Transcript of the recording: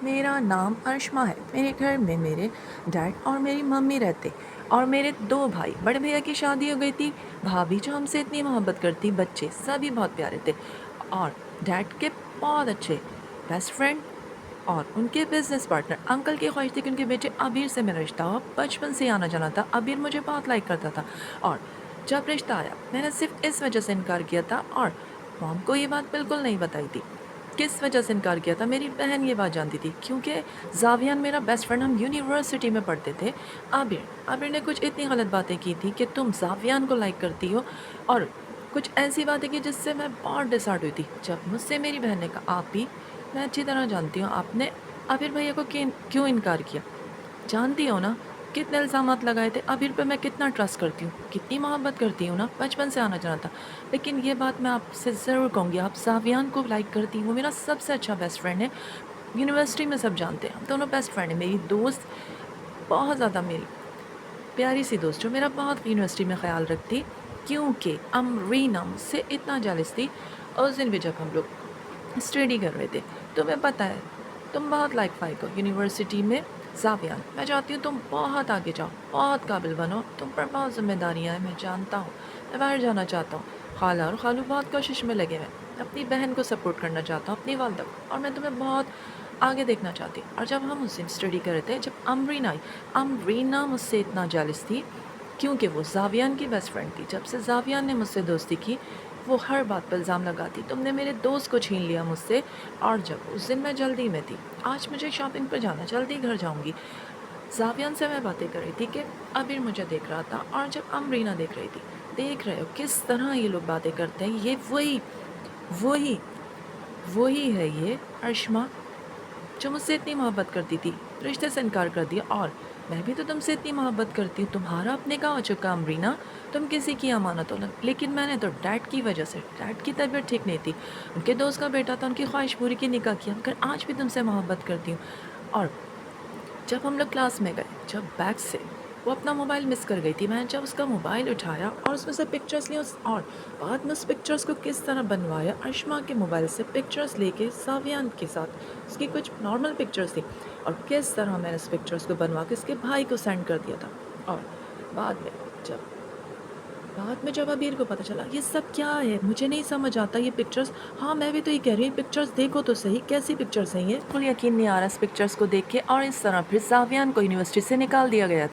मेरा नाम अर्शमा है। मेरे घर में मेरे डैड और मेरी मम्मी रहते और मेरे 2 भाई। बड़े भैया की शादी हो गई थी। भाभी जो हमसे इतनी मोहब्बत करती, बच्चे सभी बहुत प्यारे थे और डैड के बहुत अच्छे बेस्ट फ्रेंड और उनके बिज़नेस पार्टनर। अंकल की ख्वाहिश थी कि उनके बेटे अबीर से मेरा रिश्ता हो। बचपन से ही आना-जाना था। अबीर मुझे बहुत लाइक करता था और जब रिश्ता आया, मैंने सिर्फ़ इस वजह से इनकार किया था और मॉम को ये बात बिल्कुल नहीं बताई थी। किस वजह से इनकार किया था? मेरी बहन ये बात जानती थी क्योंकि ज़ावियान मेरा बेस्ट फ्रेंड, हम यूनिवर्सिटी में पढ़ते थे। आबिर ने कुछ इतनी गलत बातें की थी कि तुम ज़ावियान को लाइक करती हो और कुछ ऐसी बातें की जिससे मैं बहुत डिसहार्ट हुई थी। जब मुझसे मेरी बहन ने कहा, आप भी, मैं अच्छी तरह जानती हूँ आपने आबिर भैया को क्यों इनकार किया? जानती हो ना कितने इल्ज़ामात लगाए थे, अबीर पे मैं कितना ट्रस्ट करती हूँ, कितनी मोहब्बत करती हूँ ना, बचपन से आना-जाना था। लेकिन ये बात मैं आपसे ज़रूर कहूँगी, आप ज़ावियान को लाइक करती हैं, वो मेरा सबसे अच्छा बेस्ट फ्रेंड है। यूनिवर्सिटी में सब जानते हैं, हम दोनों बेस्ट फ्रेंड हैं। मेरी दोस्त बहुत ज़्यादा मेरी प्यारी-सी दोस्त जो मेरा बहुत यूनिवर्सिटी में ख़्याल रखती, क्योंकि अमरीना मुझसे इतना जेलस थी। उस दिन भी जब हम लोग स्टडी कर रहे थे, तुम्हें पता है तुम बहुत लायक फ़ायक हो यूनिवर्सिटी में। ज़ावियान, मैं चाहती हूँ तुम बहुत आगे जाओ, बहुत काबिल बनो, तुम पर बहुत ज़िम्मेदारियाँ हैं, मैं जानता हूँ। मैं बाहर जाना चाहता हूँ। खाला और खालू बहुत कोशिश में लगे हुए हैं, अपनी बहन को सपोर्ट करना चाहता हूँ, अपनी वालदा को, और मैं तुम्हें बहुत आगे देखना चाहती हूँ। और जब हम उस दिन स्टडी कर रहे थे, जब अमरीना आई, अमरीना मुझसे इतना जेलस थी क्योंकि वो ज़ावियान की बेस्ट फ्रेंड थी। जब से ज़ावियान ने मुझसे दोस्ती की, वो हर बात पे इल्ज़ाम लगाती, तुमने मेरे दोस्त को छीन लिया मुझसे। और जब उस दिन मैं जल्दी में थी, आज मुझे शॉपिंग पे जाना, जल्दी घर जाऊँगी। ज़ावियान से मैं बातें कर रही थी कि अबीर मुझे देख रहा था और जब अमरीना देख रही थी। देख रहे हो किस तरह ये लोग बातें करते हैं, ये वही वही है ये अर्शमा जो मुझसे इतनी मोहब्बत करती थी, रिश्ते से इनकार कर दिया। और मैं भी तो तुमसे इतनी मोहब्बत करती हूँ, तुम्हारा अपने का हो चुका अमरीना, तुम किसी की अमानत हो ना। लेकिन मैंने तो डैड की वजह से, डैड की तबीयत ठीक नहीं थी, उनके दोस्त का बेटा था, उनकी ख्वाहिश पूरी की, निकाह किया, मगर आज भी तुमसे मोहब्बत करती हूँ। और जब हम लोग क्लास में गए, जब बैग से वो अपना मोबाइल मिस कर गई थी, मैंने जब उसका मोबाइल उठाया और उसमें से पिक्चर्स ली और बाद में उस पिक्चर्स को किस तरह बनवाया, अर्शमा के मोबाइल से पिक्चर्स लेके सावियान के साथ, उसकी कुछ नॉर्मल पिक्चर्स थी, और किस तरह मैंने उस पिक्चर्स को बनवा के उसके भाई को सेंड कर दिया था। और बाद में जब बाद में जब अबीर को पता चला, ये सब क्या है, मुझे नहीं समझ आता ये पिक्चर्स। हाँ, मैं भी तो ये कह रही हूँ, पिक्चर्स देखो तो सही, कैसी पिक्चर्स हैं ये? बिल्कुल यकीन नहीं आ रहा इस पिक्चर्स को देख के। और इस तरह फिर सावियान को यूनिवर्सिटी से निकाल दिया गया।